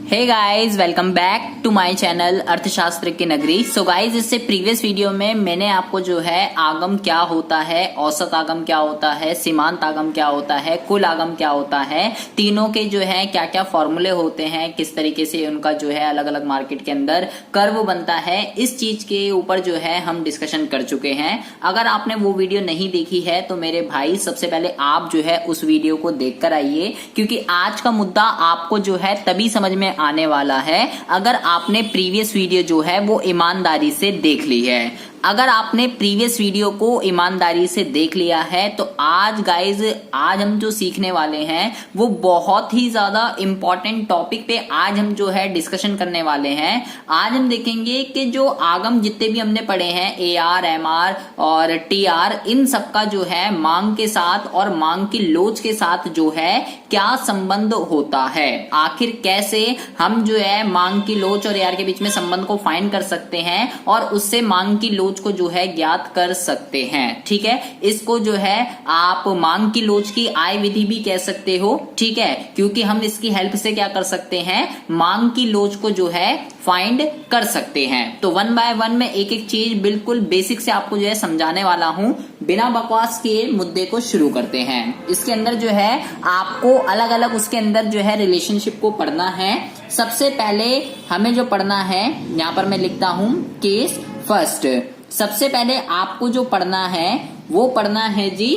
Hey guys, welcome back to my channel अर्थशास्त्र की नगरी। सो गाइस, इससे प्रीवियस वीडियो में मैंने आपको जो है आगम क्या होता है, औसत आगम क्या होता है, सीमांत आगम क्या होता है, कुल आगम क्या होता है, तीनों के जो है क्या क्या फॉर्मूले होते हैं, किस तरीके से उनका जो है अलग अलग मार्केट के अंदर कर्व बनता है, इस चीज के ऊपर जो है हम डिस्कशन कर चुके हैं। अगर आपने वो वीडियो नहीं देखी है तो मेरे भाई सबसे पहले आप जो है उस वीडियो को देख कर आइए, क्योंकि आज का मुद्दा आपको जो है तभी समझ में आने वाला है अगर आपने प्रीवियस वीडियो जो है वो ईमानदारी से देख ली है। अगर आपने प्रीवियस वीडियो को ईमानदारी से देख लिया है तो आज गाइज, आज हम जो सीखने वाले हैं वो बहुत ही ज्यादा इंपॉर्टेंट टॉपिक पे आज हम जो है डिस्कशन करने वाले हैं। आज हम देखेंगे कि जो आगम जितने भी हमने पढ़े हैं, AR, MR और TR, इन सबका जो है मांग के साथ और मांग की लोच के साथ जो है क्या संबंध होता है, आखिर कैसे हम जो है मांग की लोच और AR के बीच में संबंध को फाइंड कर सकते हैं और उससे मांग की लोच को जो है ज्ञात कर सकते हैं। ठीक है, इसको जो है आप मांग की लोच की आय विधि भी कह सकते हो। ठीक है, क्योंकि हम इसकी हेल्प से क्या कर सकते हैं, मांग की लोच को जो है फाइंड कर सकते हैं। तो वन बाय वन में एक एक चीज बिल्कुल बेसिक से आपको जो है समझाने वाला हूं। बिना बकवास के मुद्दे को शुरू करते हैं। इसके अंदर जो है आपको अलग अलग उसके अंदर जो है रिलेशनशिप को पढ़ना है। सबसे पहले हमें जो पढ़ना है, यहां पर मैं लिखता हूं केस फर्स्ट। सबसे पहले आपको जो पढ़ना है वो पढ़ना है जी,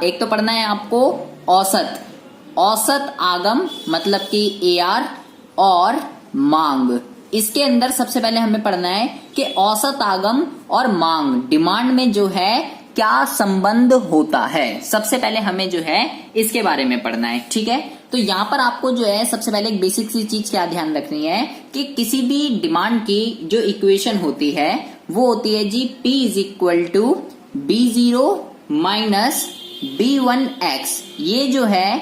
एक तो पढ़ना है आपको औसत आगम, मतलब कि AR और मांग। इसके अंदर सबसे पहले हमें पढ़ना है कि औसत आगम और मांग, डिमांड में जो है क्या संबंध होता है। सबसे पहले हमें जो है इसके बारे में पढ़ना है। ठीक है, तो यहां पर आपको जो है सबसे पहले एक बेसिक सी चीज क्या ध्यान रखनी है कि किसी भी डिमांड की जो इक्वेशन होती है वो होती है जी P is equal to B0 minus B1X। ये जो है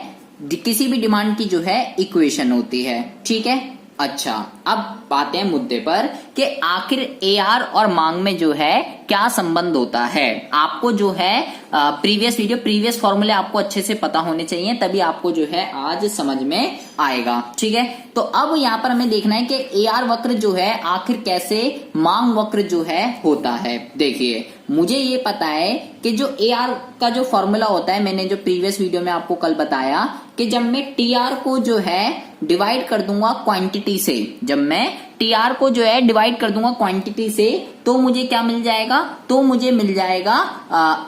किसी भी डिमांड की जो है इक्वेशन होती है। ठीक है, अच्छा, अब आते हैं मुद्दे पर कि आखिर AR और मांग में जो है क्या संबंध होता है। आपको जो है प्रीवियस फॉर्मूले आपको अच्छे से पता होने चाहिए, तभी आपको जो है आज समझ में आएगा। ठीक है, तो अब यहाँ पर हमें देखना है कि AR वक्र जो है आखिर कैसे मांग वक्र जो है होता है। देखिए, मुझे ये पता है कि जो AR का जो फॉर्मूला होता है, मैंने जो प्रीवियस वीडियो में आपको कल बताया कि जब मैं TR को जो है डिवाइड कर दूंगा क्वांटिटी से, जब मैं TR को जो है डिवाइड कर दूंगा क्वांटिटी से, तो मुझे क्या मिल जाएगा, तो मुझे मिल जाएगा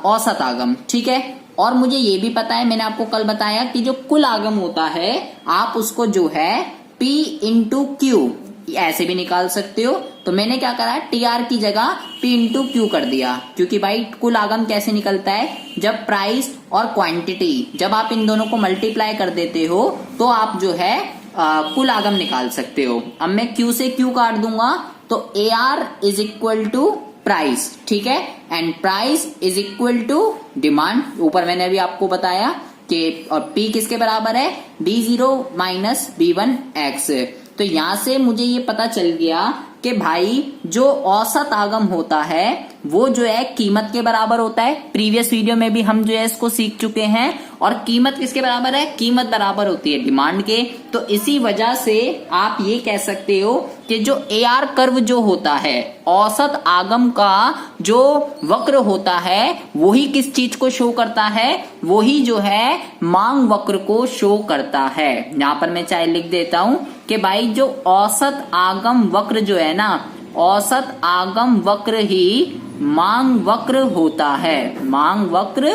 औसत आगम। ठीक है, और मुझे ये भी पता है, मैंने आपको कल बताया कि जो कुल आगम होता है आप उसको जो है P इंटू Q ऐसे भी निकाल सकते हो। तो मैंने क्या करा, TR की जगह P इंटू Q कर दिया, क्योंकि भाई कुल आगम कैसे निकलता है, जब प्राइस और क्वांटिटी जब आप इन दोनों को मल्टीप्लाई कर देते हो तो आप जो है कुल आगम निकाल सकते हो। अब मैं Q से Q काट दूंगा तो AR is equal to price. ठीक है, and price is equal to demand. ऊपर मैंने अभी आपको बताया कि और P किसके बराबर है, B0 माइनस B1X। तो यहां से मुझे ये पता चल गया कि भाई जो औसत आगम होता है वो जो है कीमत के बराबर होता है। प्रीवियस वीडियो में भी हम जो है इसको सीख चुके हैं। और कीमत किसके बराबर है, कीमत बराबर होती है डिमांड के। तो इसी वजह से आप ये कह सकते हो कि जो AR कर्व जो होता है, औसत आगम का जो वक्र होता है, वही किस चीज को शो करता है, वही जो है मांग वक्र को शो करता है। यहां पर मैं चाहे लिख देता हूं कि भाई जो औसत आगम वक्र जो है ना, औसत आगम वक्र ही मांग वक्र होता है, मांग वक्र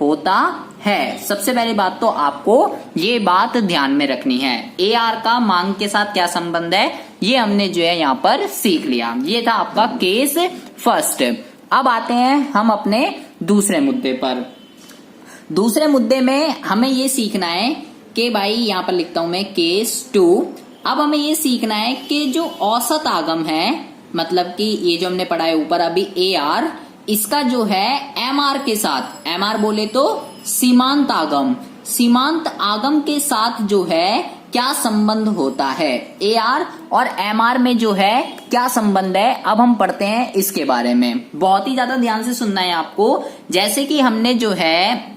होता है। सबसे पहली बात तो आपको ये बात ध्यान में रखनी है, AR का मांग के साथ क्या संबंध है, ये हमने जो है यहाँ पर सीख लिया। ये था आपका केस फर्स्ट। अब आते हैं हम अपने दूसरे मुद्दे पर। दूसरे मुद्दे में हमें ये सीखना है कि भाई, यहाँ पर लिखता हूं मैं केस 2। अब हमें ये सीखना है कि जो औसत आगम है, मतलब कि ये जो हमने पढ़ा है ऊपर अभी AR, इसका जो है MR के साथ, MR बोले तो सीमांत आगम, सीमांत आगम के साथ जो है क्या संबंध होता है, AR और MR में जो है क्या संबंध है। अब हम पढ़ते हैं इसके बारे में। बहुत ही ज्यादा ध्यान से सुनना है आपको। जैसे कि हमने जो है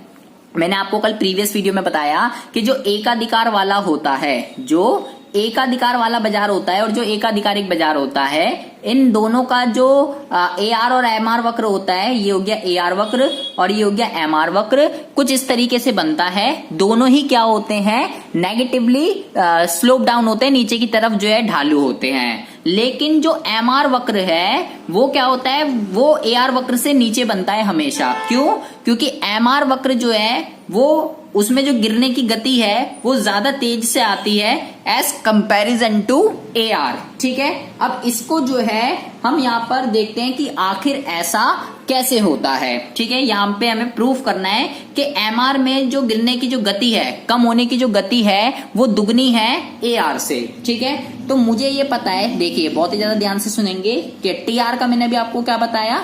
मैंने आपको कल प्रीवियस वीडियो में बताया कि जो एकाधिकार वाला होता है, जो एकाधिकार वाला बाजार होता है और जो एकाधिकारिक बाजार होता है, इन दोनों का जो AR और MR वक्र होता है, ये हो गया AR वक्र और ये हो गया MR वक्र, कुछ इस तरीके से बनता है। दोनों ही क्या होते हैं, नेगेटिवली स्लोप डाउन होते हैं, नीचे की तरफ जो है ढालू होते हैं। लेकिन जो MR वक्र है वो क्या होता है, वो AR वक्र से नीचे बनता है हमेशा। क्यों? क्योंकि MR वक्र जो है वो उसमें जो गिरने की गति है वो ज्यादा तेज से आती है एज कंपैरिजन टू AR। ठीक है, अब इसको जो है हम यहाँ पर देखते हैं कि आखिर ऐसा कैसे होता है। ठीक है, यहाँ पे हमें प्रूफ करना है कि MR में जो गिरने की जो गति है, कम होने की जो गति है, वो दुगनी है AR से। ठीक है, तो मुझे ये पता है, देखिए बहुत ही ज्यादा ध्यान से सुनेंगे कि TR का मैंने भी आपको क्या बताया,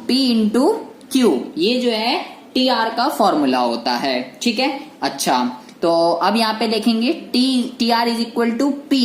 P इंटू Q, ये जो है TR का फॉर्मूला होता है। ठीक है, अच्छा तो अब यहाँ पे देखेंगे TR is equal to P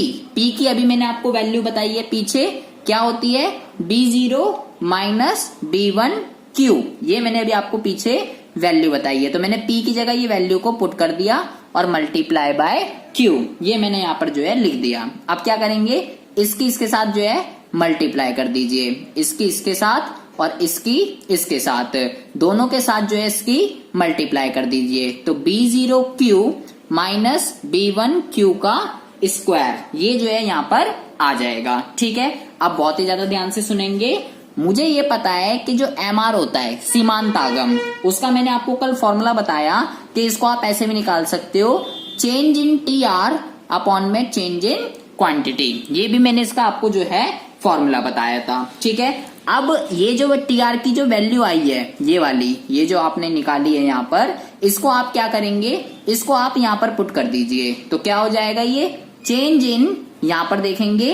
की अभी मैंने आपको वैल्यू बताई है पीछे, क्या होती है, B0 माइनस B1Q, ये मैंने अभी आपको पीछे वैल्यू बताई है। तो मैंने P की जगह ये वैल्यू को पुट कर दिया और मल्टीप्लाई बाय Q, ये मैंने यहाँ पर जो है लिख दिया। अब क्या करेंगे, इसकी इसके साथ जो है मल्टीप्लाई कर दीजिए, इसकी इसके साथ और इसकी इसके साथ, दोनों के साथ जो है इसकी मल्टीप्लाई कर दीजिए। तो B0Q माइनस B1Q का स्क्वायर, ये जो है यहाँ पर आ जाएगा। ठीक है, अब बहुत ही ज्यादा ध्यान से सुनेंगे। मुझे ये पता है कि जो MR होता है सीमांत आगम, उसका मैंने आपको कल फॉर्मूला बताया कि इसको आप ऐसे भी निकाल सकते हो, चेंज इन TR अपॉन में चेंज इन क्वांटिटी, ये भी मैंने इसका आपको जो है फॉर्मूला बताया था। ठीक है, अब ये जो TR की जो वैल्यू आई है, ये वाली, ये जो आपने निकाली है यहाँ पर, इसको आप क्या करेंगे, इसको आप यहाँ पर पुट कर दीजिए। तो क्या हो जाएगा, ये चेंज इन, यहाँ पर देखेंगे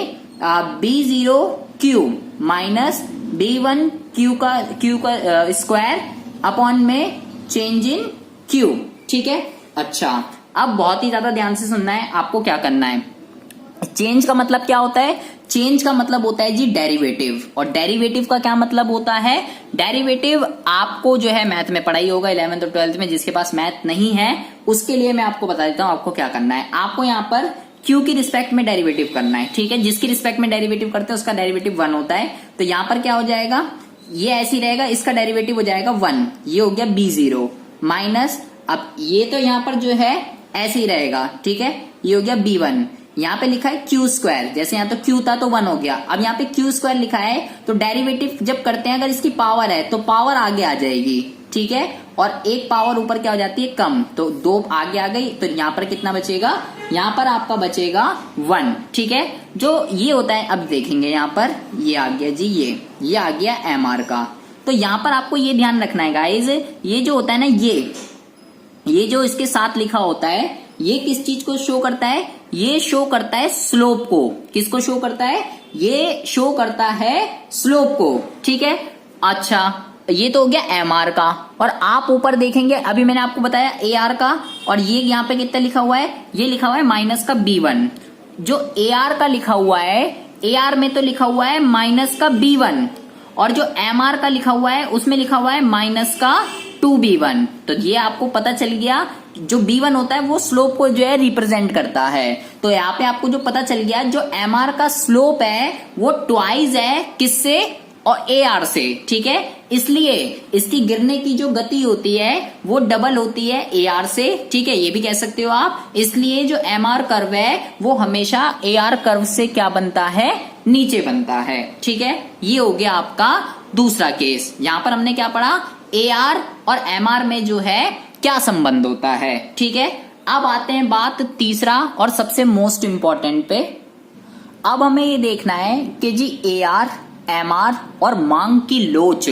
B0Q माइनस B1Q का स्क्वायर अपॉन में चेंज इन Q। ठीक है, अच्छा अब बहुत ही ज्यादा ध्यान से सुनना है, आपको क्या करना है, चेंज का मतलब क्या होता है, चेंज का मतलब होता है जी डेरिवेटिव, और डेरिवेटिव का क्या मतलब होता है, डेरिवेटिव आपको जो है मैथ में पढ़ाई होगा 11th और 12th में, जिसके पास मैथ नहीं है उसके लिए मैं आपको बता देता हूं आपको क्या करना है। आपको यहाँ पर Q की रिस्पेक्ट में डेरिवेटिव करना है। ठीक है, जिसकी रिस्पेक्ट में डेरिवेटिव करते हैं उसका डेरिवेटिव 1 होता है। तो यहाँ पर क्या हो जाएगा, ये ऐसे ही रहेगा, इसका डेरिवेटिव हो जाएगा 1, ये हो गया B0 माइनस, अब ये तो यहाँ पर जो है ऐसे ही रहेगा। ठीक है, ये हो गया B1, यहाँ पे लिखा है Q स्क्वायर, जैसे यहाँ तो Q था तो 1 हो गया, अब यहाँ पे Q स्क्वायर लिखा है, तो डेरिवेटिव जब करते हैं अगर इसकी पावर है तो पावर आगे आ जाएगी। ठीक है, और एक पावर ऊपर क्या हो जाती है, कम, तो 2 आगे आ गई, तो यहाँ पर कितना बचेगा, यहाँ पर आपका बचेगा 1। ठीक है, जो ये होता है, अब देखेंगे यहाँ पर ये आ गया जी, ये आ गया MR का। तो यहाँ पर आपको ये ध्यान रखना है गाइज, ये जो होता है ना, ये जो इसके साथ लिखा होता है, ये किस चीज को शो करता है, ये शो करता है स्लोप को। किसको शो करता है, ये शो करता है स्लोप को। ठीक है, अच्छा ये तो हो गया MR का, और आप ऊपर देखेंगे अभी मैंने आपको बताया AR का, और ये यहाँ पे कितना लिखा हुआ है, ये लिखा हुआ है माइनस का B1। जो AR का लिखा हुआ है, AR में तो लिखा हुआ है माइनस का B1, और जो MR का लिखा हुआ है उसमें लिखा हुआ है माइनस का 2B1। तो ये आपको पता चल गया, जो B1 होता है वो स्लोप को जो है रिप्रेजेंट करता है। तो यहाँ पे आपको जो पता चल गया, जो MR का स्लोप है वो ट्वाइस है किससे, और AR से। ठीक है, इसलिए इसकी गिरने की जो गति होती है वो डबल होती है AR से। ठीक है, ये भी कह सकते हो आप, इसलिए जो MR कर्व है वो हमेशा AR कर्व से क्या बनता है, नीचे बनता है। ठीक है, ये हो गया आपका दूसरा केस। यहां पर हमने क्या पढ़ा, AR और MR में जो है क्या संबंध होता है। ठीक है, अब आते हैं बात तीसरा और सबसे मोस्ट इंपॉर्टेंट पे। अब हमें ये देखना है कि जी AR, MR और मांग की लोच,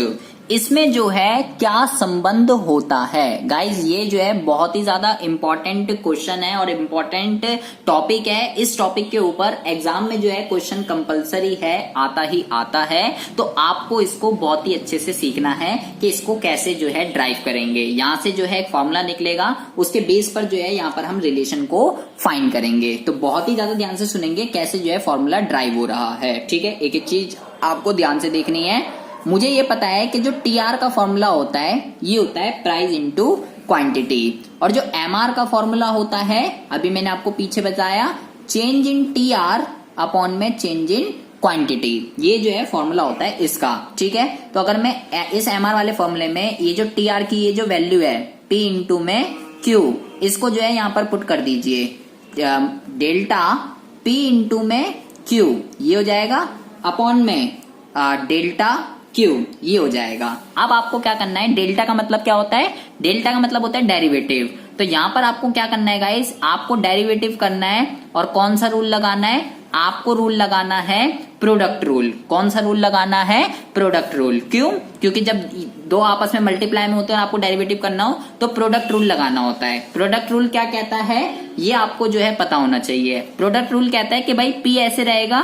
इसमें जो है क्या संबंध होता है। गाइज ये जो है बहुत ही ज्यादा इंपॉर्टेंट क्वेश्चन है और इम्पोर्टेंट टॉपिक है। इस टॉपिक के ऊपर एग्जाम में जो है क्वेश्चन कंपलसरी है, आता ही आता है। तो आपको इसको बहुत ही अच्छे से सीखना है कि इसको कैसे जो है ड्राइव करेंगे। यहाँ से जो है एक फॉर्मूला निकलेगा, उसके बेस पर जो है यहाँ पर हम रिलेशन को फाइंड करेंगे। तो बहुत ही ज्यादा ध्यान से सुनेंगे कैसे जो है फॉर्मूला ड्राइव हो रहा है। ठीक है, एक एक चीज आपको ध्यान से देखनी है। मुझे ये पता है कि जो TR का फॉर्मूला होता है ये होता है प्राइस इनटू क्वांटिटी, और जो MR का फॉर्मूला होता है अभी मैंने आपको पीछे बताया change in T R upon में चेंज इन क्वांटिटी, ये जो है फॉर्मूला होता है इसका। ठीक है, तो अगर मैं इस एम आर वाले फॉर्मूले में ये जो टी आर की ये जो वैल्यू है पी इंटू में क्यू, इसको जो है यहां पर पुट कर दीजिए, डेल्टा पी इंटू में क्यू ये हो जाएगा अपॉन में डेल्टा क्यू ये हो जाएगा। अब आपको क्या करना है, डेल्टा का मतलब क्या होता है, डेल्टा का मतलब होता है डेरिवेटिव। तो यहां पर आपको क्या करना है गाइस, आपको डेरिवेटिव करना है और कौन सा रूल लगाना है, आपको रूल लगाना है प्रोडक्ट रूल। कौन सा रूल लगाना है, प्रोडक्ट रूल। क्यों, क्योंकि जब दो आपस में मल्टीप्लाई में होते हैं और आपको डेरिवेटिव करना हो तो प्रोडक्ट रूल लगाना होता है। प्रोडक्ट रूल क्या कहता है ये आपको जो है पता होना चाहिए। प्रोडक्ट रूल कहता है कि भाई पी ऐसे रहेगा,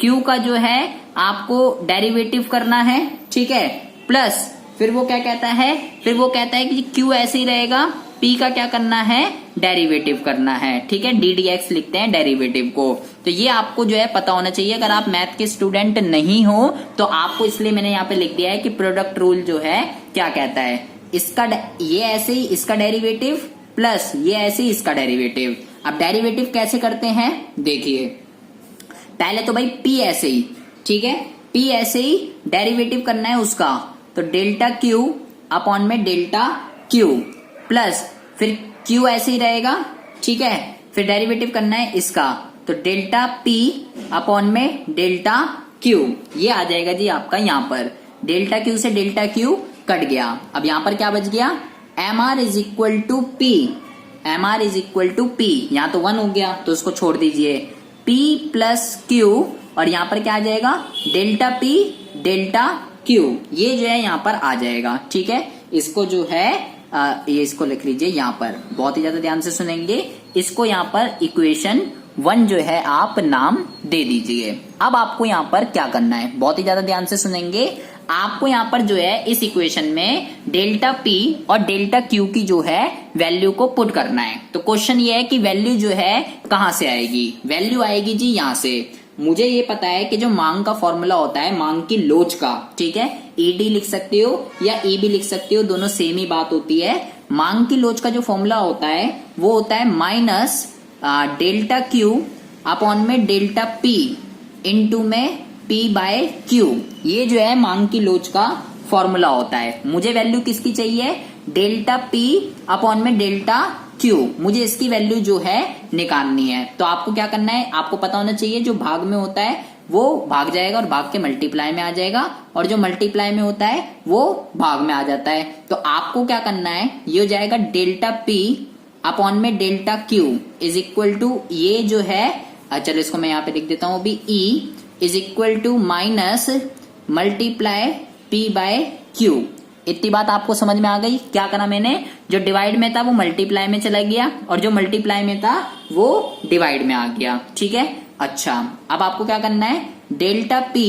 क्यू का जो है आपको डेरिवेटिव करना है, ठीक है, प्लस फिर वो क्या कहता है, फिर वो कहता है कि क्यू ऐसे ही रहेगा, पी का क्या करना है, डेरिवेटिव करना है। ठीक है, ddx लिखते हैं डेरिवेटिव को। तो ये आपको जो है पता होना चाहिए। अगर आप मैथ के स्टूडेंट नहीं हो तो आपको, इसलिए मैंने यहाँ पे लिख दिया है कि प्रोडक्ट रूल जो है क्या कहता है, इसका ये ऐसे ही इसका डेरिवेटिव प्लस ये ऐसे ही इसका डेरिवेटिव। अब डेरिवेटिव कैसे करते हैं देखिए, पहले तो भाई p ऐसे ही, ठीक है, p ऐसे ही डेरिवेटिव करना है उसका, तो डेल्टा क्यू अपॉन में डेल्टा क्यू प्लस फिर q ऐसे ही रहेगा, ठीक है, फिर डेरिवेटिव करना है इसका, तो डेल्टा p अपॉन में डेल्टा q ये आ जाएगा जी आपका। यहाँ पर डेल्टा q से डेल्टा q कट गया। अब यहाँ पर क्या बच गया, mr is equal to p, mr is equal to p, यहाँ तो 1 हो गया तो उसको छोड़ दीजिए, p प्लस q और यहाँ पर क्या आ जाएगा, डेल्टा p डेल्टा q ये जो है यहाँ पर आ जाएगा। ठीक है, इसको जो है ये इसको लिख लीजिए यहाँ पर, बहुत ही ज्यादा ध्यान से सुनेंगे इसको, यहाँ पर इक्वेशन 1 जो है आप नाम दे दीजिए। अब आपको यहाँ पर क्या करना है, बहुत ही ज्यादा ध्यान से सुनेंगे, आपको यहाँ पर जो है इस इक्वेशन में डेल्टा p और डेल्टा q की जो है वैल्यू को पुट करना है। तो क्वेश्चन ये है कि वैल्यू जो है कहाँ से आएगी, वैल्यू आएगी जी यहाँ से। मुझे ये पता है कि जो मांग का फॉर्मूला होता है, मांग की लोच का, ठीक है, ईडी लिख सकते हो या ई भी लिख सकते हो, दोनों सेम ही बात होती है। मांग की लोच का जो फॉर्मूला होता है वो होता है माइनस डेल्टा क्यू अपॉन में डेल्टा पी इंटू में पी बाय क्यू, ये जो है मांग की लोच का फॉर्मूला होता है। मुझे वैल्यू किसकी चाहिए, डेल्टा पी अपॉन में डेल्टा क्यू, मुझे इसकी वैल्यू जो है निकालनी है। तो आपको क्या करना है, आपको पता होना चाहिए जो भाग में होता है वो भाग जाएगा और भाग के मल्टीप्लाई में आ जाएगा, और जो मल्टीप्लाई में होता है वो भाग में आ जाता है। तो आपको क्या करना है, ये हो जाएगा डेल्टा पी अपॉन में delta Q is equal to, ये जो है चलो इसको मैं यहाँ पे लिख देता हूँ अभी, E is equal to minus multiply P by Q. इतनी बात आपको समझ में आ गई। क्या करा मैंने, जो डिवाइड में था वो मल्टीप्लाई में चला गया और जो मल्टीप्लाई में था वो डिवाइड में आ गया। ठीक है, अच्छा अब आपको क्या करना है, डेल्टा पी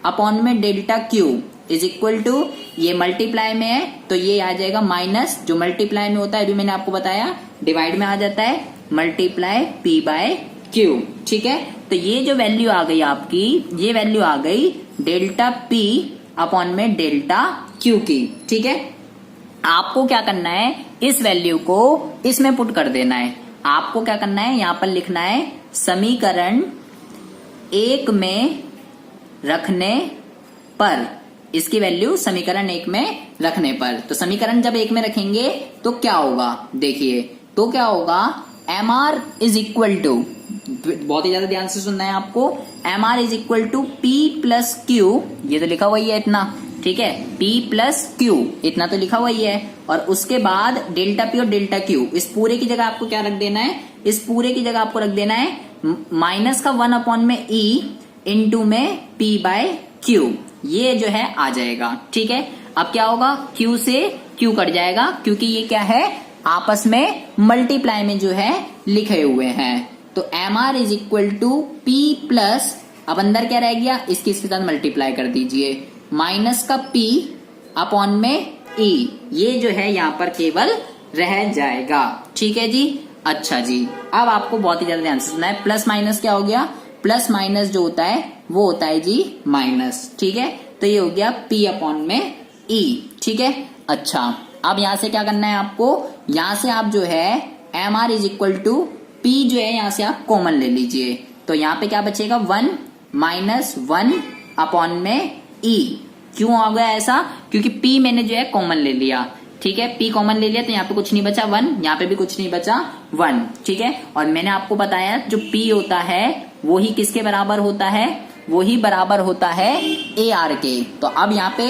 अपॉन में delta Q is equal to, ये मल्टीप्लाई में है तो ये आ जाएगा माइनस, जो मल्टीप्लाई में होता है अभी मैंने आपको बताया डिवाइड में आ जाता है, मल्टीप्लाई पी बाय क्यू। ठीक है, तो ये जो वैल्यू आ गई आपकी, ये वैल्यू आ गई डेल्टा पी अपॉन में डेल्टा क्यू की। ठीक है, आपको क्या करना है, इस वैल्यू को इसमें पुट कर देना है। आपको क्या करना है, यहां पर लिखना है समीकरण 1 में रखने पर, इसकी वैल्यू समीकरण 1 में रखने पर। तो समीकरण जब 1 में रखेंगे तो क्या होगा, देखिए तो क्या होगा, M R is equal to, बहुत ही ज्यादा ध्यान से सुनना है आपको, M R is equal to P plus Q, ये तो लिखा हुआ ही है इतना, ठीक है, P प्लस क्यू इतना तो लिखा हुआ ही है, और उसके बाद डेल्टा P और डेल्टा Q, इस पूरे की जगह आपको क्या रख देना है, इस पूरे की जगह आपको रख देना है माइनस का 1 अपॉन में E इंटू में P बाय Q, ये जो है आ जाएगा। ठीक है, अब क्या होगा, Q से Q कट जाएगा क्योंकि ये क्या है, आपस में मल्टीप्लाई में जो है लिखे हुए हैं। तो M R is equal to P plus, अब अंदर क्या रह गया, इसके साथ मल्टीप्लाई कर दीजिए, माइनस का p अपॉन में e, ये जो है यहाँ पर केवल रह जाएगा। ठीक है जी, अच्छा जी, अब आपको बहुत ही ज्यादा ध्यान से सुनना है, प्लस माइनस क्या हो गया, प्लस माइनस जो होता है वो होता है जी माइनस। ठीक है, तो ये हो गया p अपॉन में e। ठीक है, अच्छा अब यहां से क्या करना है आपको, यहां से आप जो है M R is equal to P जो है यहां से आप कॉमन ले लीजिए, तो यहाँ पे क्या बचेगा 1 माइनस 1 अपॉन में E। क्यों हो गया ऐसा? क्योंकि P मैंने जो है कॉमन ले लिया, ठीक है, P कॉमन ले लिया तो यहाँ पे कुछ नहीं बचा 1, यहाँ पे भी कुछ नहीं बचा 1, ठीक है। और मैंने आपको बताया जो P होता है वो ही किसके बराबर होता है, वो ही बराबर होता है AR के। तो अब यहाँ पे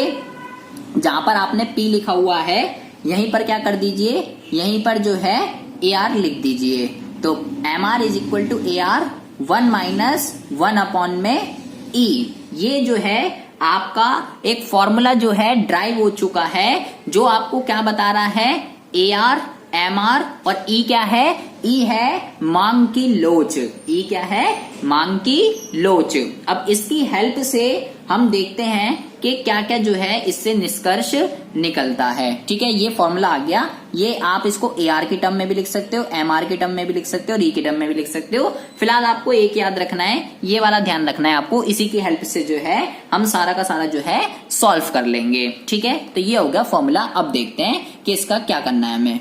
जहां पर आपने P लिखा हुआ है यहीं पर क्या कर दीजिए, यहीं पर जो है AR लिख दीजिए। तो MR is equal to AR 1 minus 1 upon में E। ये जो है आपका एक फॉर्मूला जो है ड्राइव हो चुका है, जो आपको क्या बता रहा है, AR, MR और E क्या है, E है मांग की लोच, E क्या है, मांग की लोच। अब इसकी हेल्प से हम देखते हैं कि क्या क्या जो है इससे निष्कर्ष निकलता है, ठीक है। ये फॉर्मूला आ गया, ये आप इसको AR की टर्म में भी लिख सकते हो, MR की टर्म में भी लिख सकते हो और E की टर्म में भी लिख सकते हो। फिलहाल आपको एक याद रखना है, ये वाला ध्यान रखना है आपको, इसी की हेल्प से जो है हम सारा का सारा जो है सॉल्व कर लेंगे, ठीक है। तो ये हो गया फॉर्मूला। अब देखते हैं कि इसका क्या करना है हमें।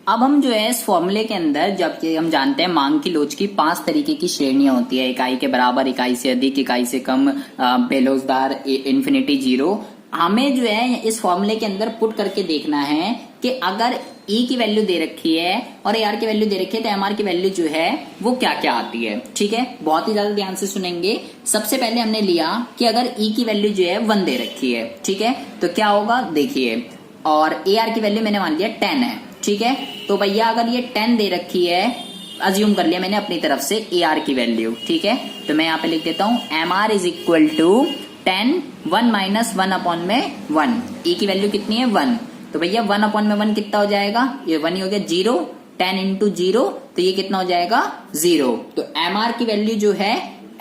अब हम जो है इस फॉर्मूले के अंदर, जबकि हम जानते हैं मांग की लोच की 5 तरीके की श्रेणियां होती है, इकाई के बराबर, इकाई से अधिक, इकाई से कम, बेलोजदार, इन्फिनिटी, जीरो। हमें जो है इस फॉर्मूले के अंदर पुट करके देखना है कि अगर E की वैल्यू दे रखी है और AR की वैल्यू दे रखी है तो MR की वैल्यू जो है वो क्या क्या आती है, ठीक है। बहुत ही ज्यादा ध्यान से सुनेंगे। सबसे पहले हमने लिया कि अगर E की वैल्यू जो है 1 दे रखी है, ठीक है, तो क्या होगा देखिए, और AR की वैल्यू मैंने मान लिया 10 है, ठीक है। तो भैया अगर ये 10 दे रखी है, अज्यूम कर लिया मैंने अपनी तरफ से AR की वैल्यू, ठीक है, तो मैं यहाँ पे लिख देता हूं MR is equal to 10 1 minus 1 upon में 1। E की वैल्यू कितनी है 1, तो भैया 1 अपॉन में 1 कितना हो जाएगा, ये 1 ही हो गया, 0, 10 इंटू 0 तो ये कितना हो जाएगा 0। तो MR की वैल्यू जो है,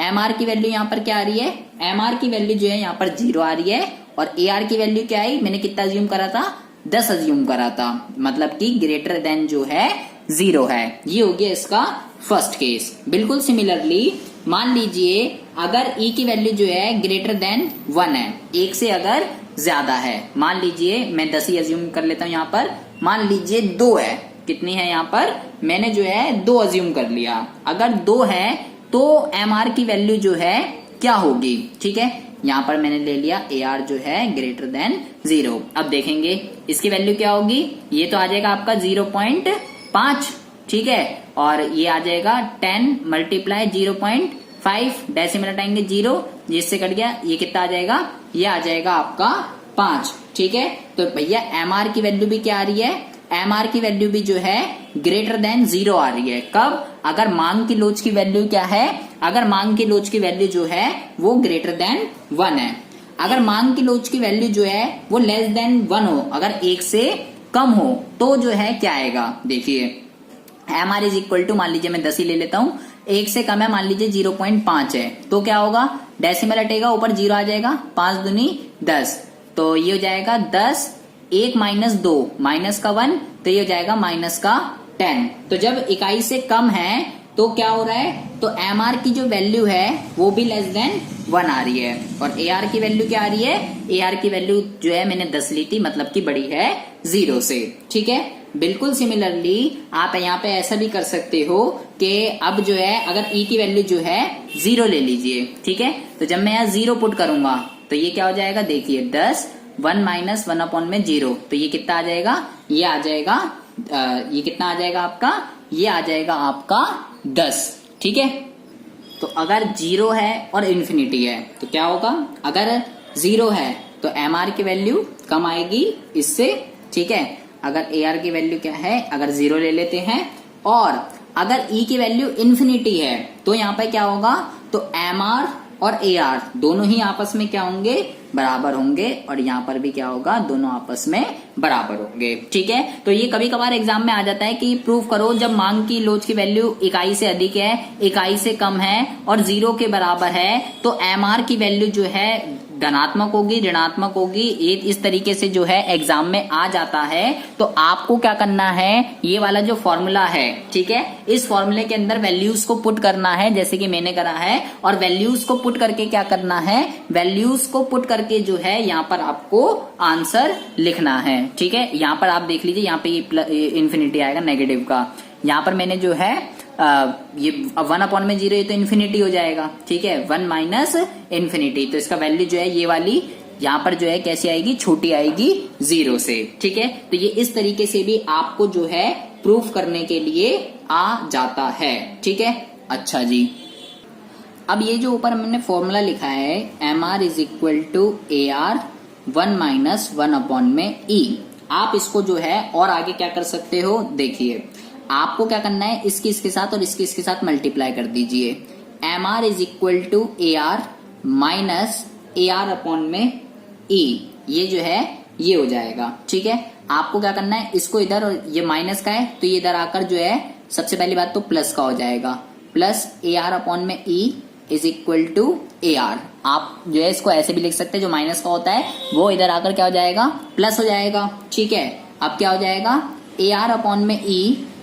MR की वैल्यू यहाँ पर क्या आ रही है, MR की वैल्यू जो है यहाँ पर 0 आ रही है, और AR की वैल्यू क्या आई, मैंने कितना अज्यूम करा था, 10 अज्यूम करा था, मतलब कि ग्रेटर देन जो है 0 है। ये हो गया इसका फर्स्ट केस। बिल्कुल सिमिलरली मान लीजिए अगर E की वैल्यू जो है ग्रेटर देन 1 है, 1 से अगर ज्यादा है, मान लीजिए मैं 10 ही अज्यूम कर लेता हूं, यहाँ पर मान लीजिए 2 है, कितनी है यहाँ पर, मैंने जो है 2 अज्यूम कर लिया। अगर 2 है तो MR की वैल्यू जो है क्या होगी, ठीक है, यहाँ पर मैंने ले लिया AR जो है ग्रेटर देन 0। अब देखेंगे इसकी वैल्यू क्या होगी, ये तो आ जाएगा आपका 0.5, ठीक है, और ये आ जाएगा 10 मल्टीप्लाई 0.5, डेसिमल हटाएंगे 0, जिससे कट गया, ये कितना आ जाएगा, ये आ जाएगा आपका 5, ठीक है। तो भैया MR की वैल्यू भी क्या आ रही है, MR की वैल्यू भी जो है ग्रेटर देन 0 आ रही है। कब, अगर मांग की लोच की वैल्यू क्या है, अगर मांग की लोच की वैल्यू जो है वो ग्रेटर देन 1 है। अगर मांग की लोच की वैल्यू जो है वो लेस देन 1 हो, अगर 1 से कम हो, तो जो है क्या आएगा, देखिए MR इज इक्वल टू, मान लीजिए मैं 10 ही ले लेता हूं, 1 से कम है, मान लीजिए 0.5 है, तो क्या होगा, डेसिमल हटेगा, ऊपर 0 आ जाएगा, 5 दूनी 10, तो ये हो जाएगा 10, 1 माइनस 2 माइनस का 1, तो ये हो जाएगा माइनस का 10। तो जब इकाई से कम है तो क्या हो रहा है, तो MR की जो वैल्यू है वो भी लेस देन 1 आ रही है, और AR की वैल्यू क्या आ रही है, AR की वैल्यू जो है मैंने 10 ली थी, मतलब की बड़ी है 0 से, ठीक है। बिल्कुल सिमिलरली आप यहाँ पे ऐसा भी कर सकते हो कि अब जो है अगर E की वैल्यू जो है 0 ले लीजिए, ठीक है, तो जब मैं यहाँ 0 पुट करूंगा तो ये क्या हो जाएगा, देखिए 10 1 माइनस 1 अपॉन में 0, तो ये कितना आ जाएगा, ये आ जाएगा, ये कितना आ जाएगा आपका, ये आ जाएगा आपका 10, ठीक है। तो अगर 0 है और इन्फिनिटी है तो क्या होगा, अगर 0 है तो MR की वैल्यू कम आएगी इससे, ठीक है। अगर AR की वैल्यू क्या है, अगर 0 ले लेते हैं, और अगर E की वैल्यू इन्फिनिटी है तो यहाँ पे क्या होगा, तो MR और AR दोनों ही आपस में क्या होंगे, बराबर होंगे, और यहाँ पर भी क्या होगा, दोनों आपस में बराबर होंगे, ठीक है। तो ये कभी कभार एग्जाम में आ जाता है कि प्रूव करो जब मांग की लोच की वैल्यू इकाई से अधिक है, इकाई से कम है और 0 के बराबर है, तो MR की वैल्यू जो है धनात्मक होगी, ऋणात्मक होगी, ये इस तरीके से जो है एग्जाम में आ जाता है। तो आपको क्या करना है, ये वाला जो फॉर्मूला है, ठीक है, इस फॉर्मूले के अंदर वैल्यूज को पुट करना है, जैसे कि मैंने करा है, और वैल्यूज को पुट करके क्या करना है, वैल्यूज को पुट करके जो है यहाँ पर आपको आंसर लिखना है, ठीक है। यहाँ पर आप देख लीजिए, यहाँ पे इन्फिनिटी आएगा नेगेटिव का, यहाँ पर मैंने जो है ये 1 अपॉन में 0 है तो इन्फिनिटी हो जाएगा, ठीक है, 1 माइनस इन्फिनिटी, तो इसका वैल्यू जो है ये वाली यहाँ पर जो है कैसी आएगी, छोटी आएगी 0 से, ठीक है। तो ये इस तरीके से भी आपको जो है प्रूफ करने के लिए आ जाता है, ठीक है। अच्छा जी, अब ये जो ऊपर हमने फॉर्मूला लिखा है MR is equal to AR 1 minus 1 upon में E, आप इसको जो है और आगे क्या कर सकते हो, देखिए आपको क्या करना है, इसके साथ और इसके साथ मल्टीप्लाई कर दीजिए। MR is equal to AR minus AR upon में E, ये जो है ये हो जाएगा, ठीक है। आपको क्या करना है, इसको इधर, और ये माइनस का है तो ये इधर आकर जो है सबसे पहली बात तो प्लस का हो जाएगा, प्लस AR अपॉन में E is equal to AR। आप जो है इसको ऐसे भी लिख सकते हैं, जो माइनस का होता है वो इधर आकर क्या हो जाएगा, प्लस हो जाएगा, ठीक है। अब क्या हो जाएगा, AR अपॉन में E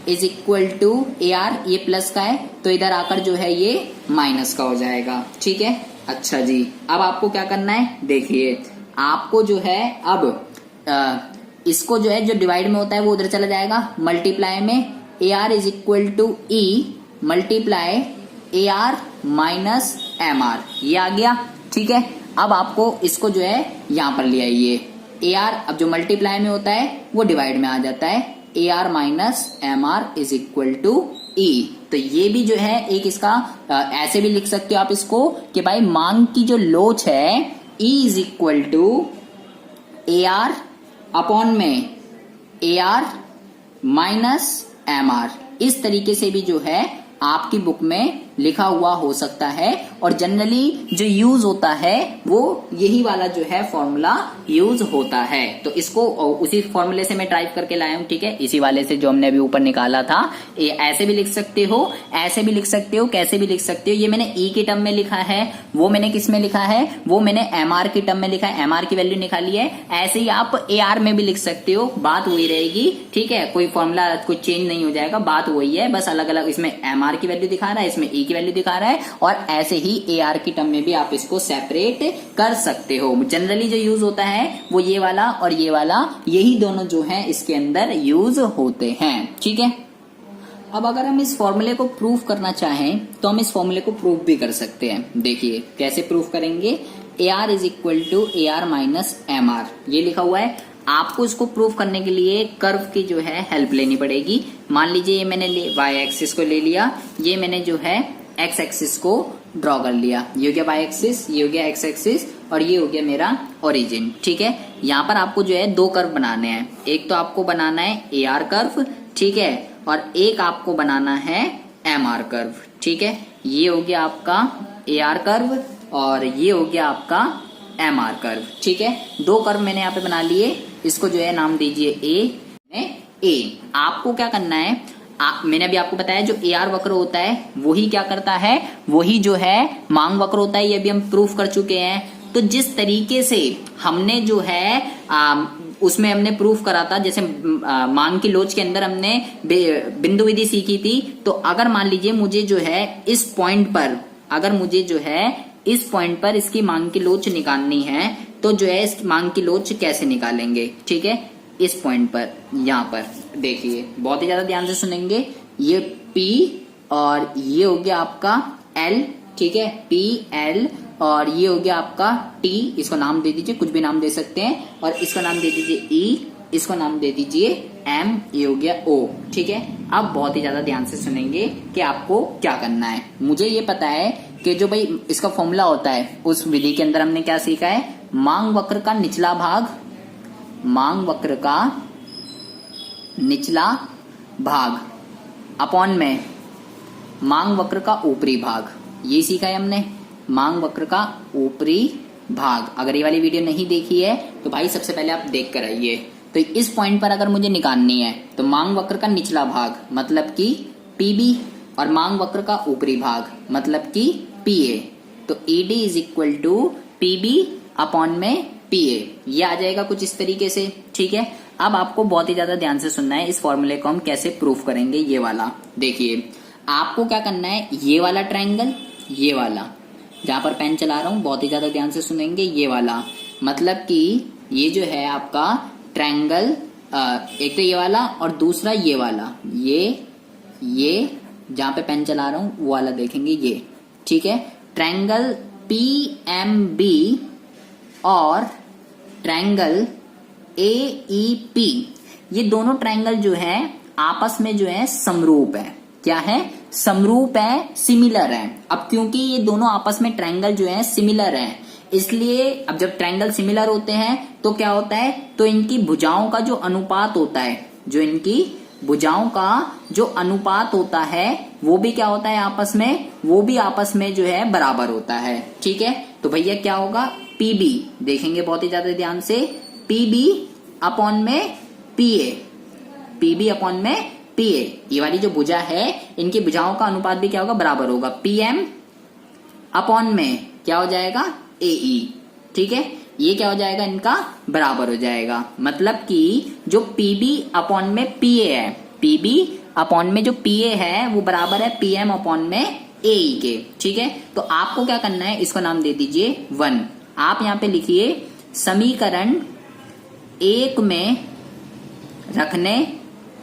is equal to AR, ये प्लस का है तो इधर आकर जो है ये माइनस का हो जाएगा, ठीक है। अच्छा जी, अब आपको क्या करना है, देखिए आपको जो है अब इसको जो है जो डिवाइड में होता है वो उधर चला जाएगा, मल्टीप्लाई में AR is equal to E multiply AR minus MR, ये आ गया, ठीक है। अब आपको इसको जो है यहां पर ले आइए, AR अब जो मल्टीप्लाई में होता है वो डिवाइड में आ जाता है, AR minus MR is equal to E। तो ये भी जो है एक इसका ऐसे भी लिख सकते हो आप इसको कि भाई मांग की जो लोच है E is equal to AR upon में AR माइनस MR, इस तरीके से भी जो है आपकी बुक में लिखा हुआ हो सकता है। और जनरली जो यूज होता है वो यही वाला जो है फॉर्मूला यूज होता है, तो इसको उसी फॉर्मूले से मैं टाइप करके लाया हूं, ठीक है, इसी वाले से जो हमने अभी ऊपर निकाला था। ये ऐसे भी लिख सकते हो, ऐसे भी लिख सकते हो, कैसे भी लिख सकते हो। ये मैंने E के टर्म में लिखा है, वो मैंने किस में लिखा है, वो मैंने MR के टर्म में लिखा है, MR की वैल्यू निकाली है। ऐसे ही आप AR में भी लिख सकते हो, बात वही रहेगी, ठीक है, कोई फॉर्मूला कोई चेंज नहीं हो जाएगा, बात वही है, बस अलग अलग इसमें MR की वैल्यू दिखा रहा है, इसमें E की वैल्यू दिखा रहा है, और ऐसे ही AR की टर्म में भी आप इसको सेपरेट कर सकते हो। जनरली जो यूज होता है वो ये वाला और ये वाला, यही दोनों जो है इसके अंदर यूज होते हैं, ठीक है। अब अगर हम इस फॉर्मूले को प्रूफ करना चाहें तो हम इस फॉर्मूले को प्रूफ भी कर सकते हैं। देखिए कैसे प्रूफ करेंगे, AR is equal to AR minus MR, ये लिखा हुआ है। आपको इसको प्रूफ करने के लिए कर्व की जो है हेल्प लेनी पड़ेगी। मान लीजिए ये मैंने y एक्सिस को ले लिया, ये मैंने जो है x एक्सिस को ड्रॉ कर लिया, ये हो गया y एक्सिस, ये हो गया x एक्सिस, और ये हो गया मेरा ओरिजिन, ठीक है। यहाँ पर आपको जो है दो कर्व बनाने हैं, एक तो आपको बनाना है AR कर्व, ठीक है, और एक आपको बनाना है MR कर्व, ठीक है। ये हो गया आपका AR कर्व और ये हो गया आपका MR कर्व, ठीक है। दो कर्व मैंने यहाँ पे बना लिए, इसको जो है नाम दीजिए A। आपको क्या करना है, मैंने अभी आपको बताया जो AR वक्र होता है वही क्या करता है, वही जो है मांग वक्र होता है, ये भी हम प्रूफ कर चुके हैं। तो जिस तरीके से हमने जो है उसमें हमने प्रूफ करा था, जैसे मांग की लोच के अंदर हमने बिंदु विधि सीखी थी, तो अगर मान लीजिए मुझे जो है इस पॉइंट पर, अगर मुझे जो है इस पॉइंट पर इसकी मांग की लोच निकालनी है, तो जो है इस मांग की लोच कैसे निकालेंगे, ठीक है। इस पॉइंट पर, यहाँ पर देखिए, बहुत ही ज्यादा ध्यान से सुनेंगे, ये P और ये हो गया आपका L, ठीक है, P L, और ये हो गया आपका T, इसको नाम दे दीजिए, कुछ भी नाम दे सकते हैं, और इसको नाम दे दीजिए E, इसको नाम दे दीजिए M, ये हो गया O, ठीक है। अब बहुत ही ज्यादा ध्यान से सुनेंगे कि आपको क्या करना है। मुझे ये पता है कि जो भाई इसका फॉर्मूला होता है, उस विधि के अंदर हमने क्या सीखा है, मांग वक्र का निचला भाग, मांग वक्र का निचला भाग अपॉन में मांग वक्र का ऊपरी भाग, ये सीखा है हमने, मांग वक्र का ऊपरी भाग। अगर ये वाली वीडियो नहीं देखी है तो भाई सबसे पहले आप देख कर आइए। तो इस पॉइंट पर अगर मुझे निकालनी है तो मांग वक्र का निचला भाग मतलब कि PB, और मांग वक्र का ऊपरी भाग मतलब कि PA, तो ED is equal to PB upon में PA, ये आ जाएगा कुछ इस तरीके से, ठीक है। अब आपको बहुत ही ज्यादा ध्यान से सुनना है, इस फॉर्मूले को हम कैसे प्रूफ करेंगे। ये वाला देखिए, आपको क्या करना है, ये वाला ट्रायंगल, ये वाला जहां पर पेन चला रहा हूं, बहुत ही ज्यादा ध्यान से सुनेंगे, ये वाला मतलब कि ये जो है आपका ट्रायंगल, एक तो ये वाला और दूसरा ये वाला, ये जहां पे पेन चला रहा हूं वो वाला देखेंगे ये, ठीक है। ट्रायंगल PMB और ट्रायंगल AEP, ये दोनों ट्रायंगल जो है आपस में जो है समरूप है। क्या है? समरूप है, सिमिलर है। अब क्योंकि ये दोनों आपस में ट्रायंगल जो है सिमिलर है, इसलिए अब जब ट्रायंगल सिमिलर होते हैं तो क्या होता है, तो इनकी भुजाओं का जो अनुपात होता है, जो इनकी भुजाओं का जो अनुपात होता है वो भी क्या होता है आपस में, वो भी आपस में जो है बराबर होता है, ठीक है। तो भैया क्या होगा, PB देखेंगे बहुत ही ज्यादा ध्यान से, PB अपॉन में PA, PB अपॉन में PA, ये वाली जो भुजा है इनकी भुजाओं का अनुपात भी क्या होगा, बराबर होगा। PM अपॉन में क्या हो जाएगा, AE, ठीक है। ये क्या हो जाएगा, इनका बराबर हो जाएगा। मतलब कि जो PB अपॉन में PA है, PB अपॉन में जो PA है वो बराबर है PM अपॉन में AE के, ठीक है। तो आपको क्या करना है, इसको नाम दे दीजिए 1। आप यहां पे लिखिए समीकरण 1 में रखने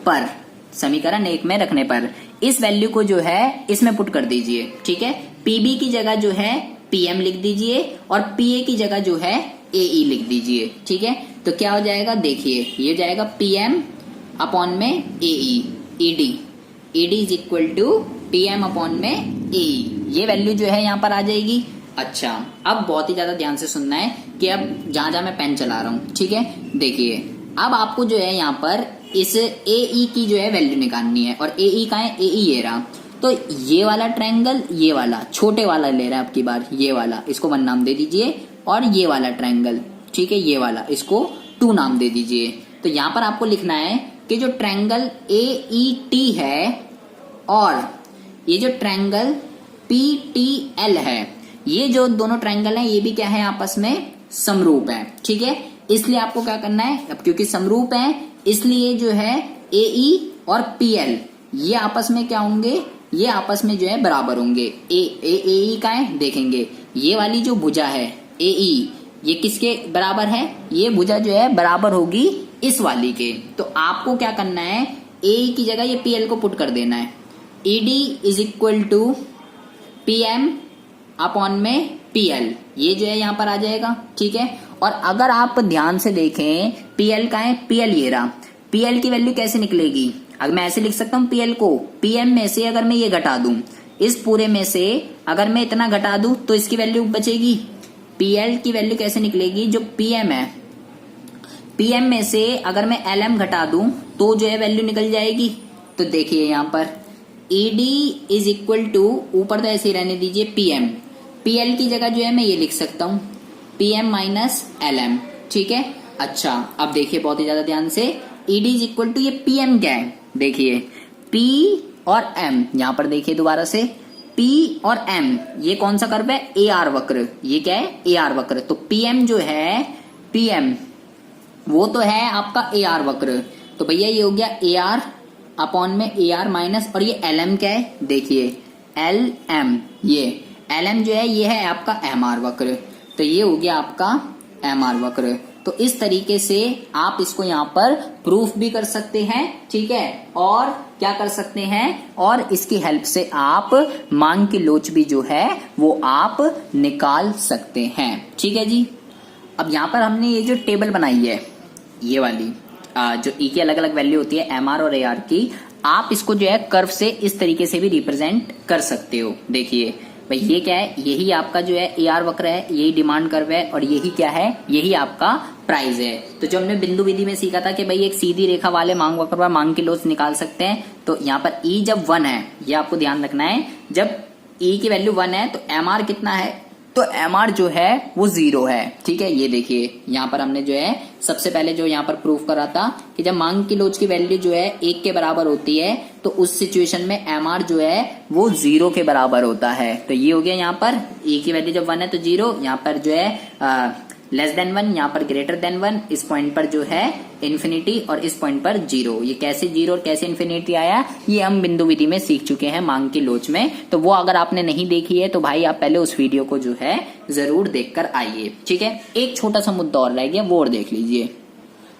पर, समीकरण 1 में रखने पर इस वैल्यू को जो है इसमें पुट कर दीजिए, ठीक है। PB की जगह जो है PM लिख दीजिए और PA की जगह जो है AE लिख दीजिए, ठीक है। तो क्या हो जाएगा, देखिए ये हो जाएगा PM अपॉन में AE, ED is equal to PM upon में AE, ये वैल्यू जो है यहाँ पर आ जाएगी। अच्छा, अब बहुत ही ज्यादा ध्यान से सुनना है कि अब जहां जहां मैं पेन चला रहा हूं, ठीक है। देखिए अब आपको जो है यहाँ पर इस AE की जो है वैल्यू निकालनी है, और AE का है, AE ये रहा। तो ये वाला ट्रायंगल, ये वाला छोटे वाला ले रहा है आपकी बार, ये वाला, इसको 1 नाम दे दीजिए, और ये वाला ट्रायंगल, ठीक है, ये वाला, इसको 2 नाम दे दीजिए। तो यहां पर आपको लिखना है कि जो ट्रायंगल AET है और ये जो ट्रायंगल PTL है, ये जो दोनों ट्रायंगल हैं ये भी क्या है, आपस में समरूप है, ठीक है। इसलिए आपको क्या करना है, अब क्योंकि समरूप है इसलिए जो है AE और PL ये आपस में क्या होंगे, ये आपस में जो है बराबर होंगे। AE का है, देखेंगे ये वाली जो भुजा है AE, ये किसके बराबर है, ये भुजा जो है बराबर होगी इस वाली के। तो आपको क्या करना है, AE की जगह ये PL को पुट कर देना है। ED is equal to PM upon में PL, ये जो है यहां पर आ जाएगा, ठीक है। और अगर आप ध्यान से देखें PL का है, PL ये रहा, PL की वैल्यू कैसे निकलेगी, अगर मैं ऐसे लिख सकता हूं PL को, PM में से अगर मैं ये घटा दूं, इस पूरे में से अगर मैं इतना घटा दूं तो इसकी वैल्यू बचेगी। PL की वैल्यू कैसे निकलेगी, जो PM है, PM में से अगर मैं LM घटा दूं तो जो है वैल्यू निकल जाएगी। तो देखिए यहां पर ED इज इक्वल टू, ऊपर तो ऐसे ही रहने दीजिए PM, PL की जगह जो है मैं ये लिख सकता हूं PM माइनस LM, ठीक है। अच्छा, अब देखिए बहुत ही ज्यादा ध्यान से, ED इज इक्वल टू, ये PM क्या है, देखिए P और M, यहां पर देखिए दोबारा से P और M, ये कौन सा कर्व है, AR वक्र, ये क्या है, AR वक्र। तो PM जो है, PM वो तो है आपका AR वक्र, तो भैया ये हो गया AR अपॉन में AR माइनस, और ये LM क्या है, देखिए LM, ये LM जो है ये है आपका MR वक्र, तो ये हो गया आपका MR वक्र। तो इस तरीके से आप इसको यहाँ पर प्रूफ भी कर सकते हैं, ठीक है, और क्या कर सकते हैं, और इसकी हेल्प से आप मांग की लोच भी जो है वो आप निकाल सकते हैं, ठीक है जी। अब यहाँ पर हमने ये जो टेबल बनाई है, ये वाली जो ई की अलग अलग वैल्यू होती है MR और AR की, आप इसको जो है कर्व से इस तरीके से भी रिप्रेजेंट कर सकते हो। देखिए भाई ये क्या है, यही आपका जो है AR वक्र है, यही डिमांड कर्व है, और यही क्या है, यही आपका प्राइस है। तो जो हमने बिंदु विधि में सीखा था कि भाई एक सीधी रेखा वाले मांग वक्र पर मांग की लोच निकाल सकते हैं, तो यहाँ पर E जब 1 है, ये आपको ध्यान रखना है, जब E की वैल्यू 1 है तो MR कितना है, तो MR जो है वो 0 है, ठीक है। ये देखिए यहाँ पर हमने जो है सबसे पहले जो यहाँ पर प्रूफ करा था कि जब मांग की लोच की वैल्यू जो है 1 के बराबर होती है तो उस सिचुएशन में MR जो है वो 0 के बराबर होता है। तो ये हो गया यहाँ पर E की वैल्यू जब 1 है तो 0, यहाँ पर जो है लेस देन 1, यहाँ पर ग्रेटर देन 1, इस पॉइंट पर जो है इन्फिनिटी, और इस पॉइंट पर 0। ये कैसे 0 और कैसे इन्फिनिटी आया, ये हम बिंदु विधि में सीख चुके हैं मांग की लोच में। तो वो अगर आपने नहीं देखी है तो भाई आप पहले उस वीडियो को जो है जरूर देखकर आइए, ठीक है। एक छोटा सा मुद्दा और रह गया, वो और देख लीजिए।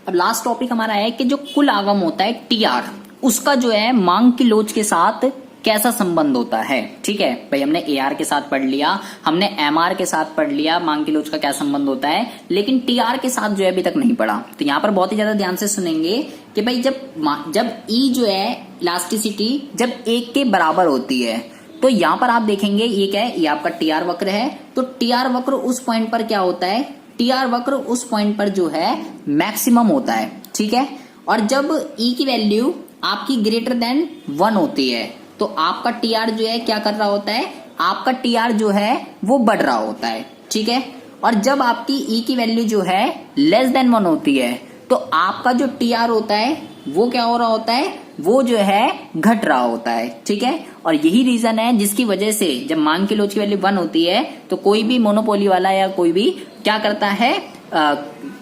अब लास्ट टॉपिक हमारा है कि जो कुल आगम होता है TR, उसका जो है मांग की लोच के साथ कैसा संबंध होता है। ठीक है भाई, हमने AR के साथ पढ़ लिया, हमने MR के साथ पढ़ लिया मांग की लोच का क्या संबंध होता है, लेकिन TR के साथ जो है अभी तक नहीं पढ़ा। तो यहाँ पर बहुत ही ज्यादा ध्यान से सुनेंगे कि भाई जब E जो है इलास्टिसिटी जब 1 के बराबर होती है, तो यहाँ पर आप देखेंगे ये क्या है, ये आपका TR वक्र है। तो TR वक्र उस पॉइंट पर क्या होता है, TR वक्र उस पॉइंट पर जो है मैक्सिमम होता है। ठीक है, और जब E की वैल्यू आपकी ग्रेटर देन 1 होती है, तो आपका TR जो है क्या कर रहा होता है, आपका TR जो है वो बढ़ रहा होता है। ठीक है, और जब आपकी E की वैल्यू जो है लेस देन 1 होती है, तो आपका जो TR होता है वो क्या हो रहा होता है, वो जो है घट रहा होता है। ठीक है, और यही रीजन है जिसकी वजह से जब मांग की लोच की वैल्यू 1 होती है, तो कोई भी मोनोपोली वाला या कोई भी क्या करता है,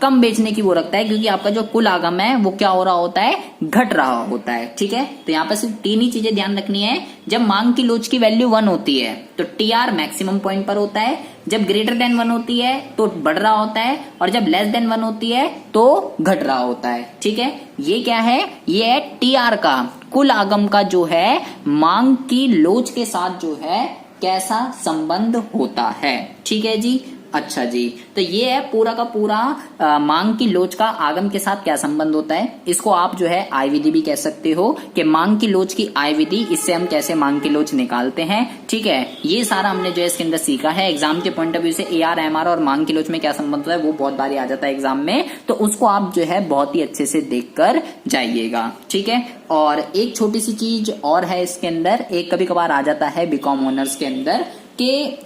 कम बेचने की वो रखता है, क्योंकि आपका जो कुल आगम है वो क्या हो रहा होता है, घट रहा होता है। ठीक है, तो यहाँ पर सिर्फ 3 ही चीजें ध्यान रखनी है। जब मांग की लोच की वैल्यू 1 होती है तो TR मैक्सिमम पॉइंट पर होता है, जब ग्रेटर देन 1 होती है तो बढ़ रहा होता है, और जब लेस देन 1 होती है तो घट रहा होता है। ठीक है, ये क्या है, ये है TR का कुल आगम का जो है मांग की लोच के साथ जो है कैसा संबंध होता है। ठीक है जी, अच्छा जी, तो ये है पूरा का पूरा मांग की लोच का आगम के साथ क्या संबंध होता है। इसको आप जो है आय विधि भी कह सकते हो कि मांग की लोच की आय विधि, इससे हम कैसे मांग की लोच निकालते हैं। ठीक है, ये सारा हमने जो है इसके अंदर सीखा है। एग्जाम के पॉइंट ऑफ व्यू से AR MR और मांग की लोच में क्या संबंध होता है वो बहुत बारी आ जाता है एग्जाम में, तो उसको आप जो है बहुत ही अच्छे से देख कर जाइएगा। ठीक है, और एक छोटी सी चीज और है इसके अंदर, एक कभी कभार आ जाता है बीकॉम ऑनर्स के अंदर कि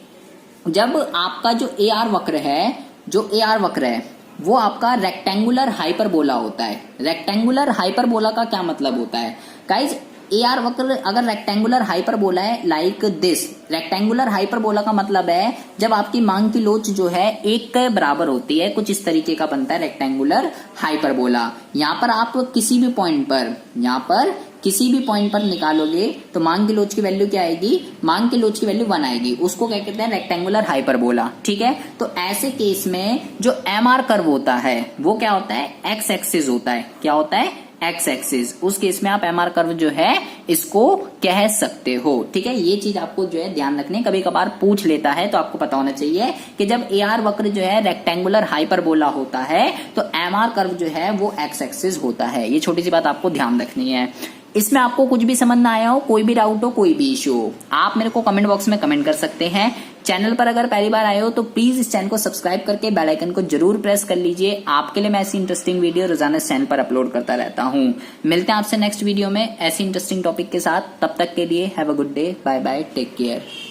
जब आपका जो AR वक्र है, वो आपका रेक्टेंगुलर हाइपरबोला होता है। रेक्टेंगुलर हाइपरबोला का क्या मतलब होता है गाइज, AR वक्र अगर रेक्टेंगुलर हाइपरबोला है लाइक दिस, रेक्टेंगुलर हाइपरबोला का मतलब है जब आपकी मांग की लोच जो है 1 के बराबर होती है, कुछ इस तरीके का बनता है रेक्टेंगुलर हाइपरबोला। यहाँ पर आप किसी भी पॉइंट पर निकालोगे तो मांग की लोच की वैल्यू क्या आएगी, मांग की लोच की वैल्यू 1 आएगी, उसको क्या कहते हैं, रेक्टेंगुलर हाइपरबोला। ठीक है, तो ऐसे केस में जो MR कर्व होता है वो क्या होता है, एक्स एक्सिस होता है। क्या होता है, एक्स एक्सिस। उस केस में आप MR कर्व जो है इसको कह सकते हो। ठीक है, ये चीज आपको जो है ध्यान रखनी है, कभी कभार पूछ लेता है तो आपको पता होना चाहिए कि जब AR वक्र जो है रेक्टेंगुलर हाइपरबोला होता है तो MR कर्व जो है वो एक्स एक्सिस होता है। ये छोटी सी बात आपको ध्यान रखनी है। इसमें आपको कुछ भी समझ ना आया हो, कोई भी डाउट हो, कोई भी इश्यू हो, आप मेरे को कमेंट बॉक्स में कमेंट कर सकते हैं। चैनल पर अगर पहली बार आए हो तो प्लीज इस चैनल को सब्सक्राइब करके बेल आइकन को जरूर प्रेस कर लीजिए। आपके लिए मैं ऐसी इंटरेस्टिंग वीडियो रोजाना इस चैनल पर अपलोड करता रहता हूँ। मिलते हैं आपसे नेक्स्ट वीडियो में ऐसी इंटरेस्टिंग टॉपिक के साथ, तब तक के लिए have a good day, bye bye, take care.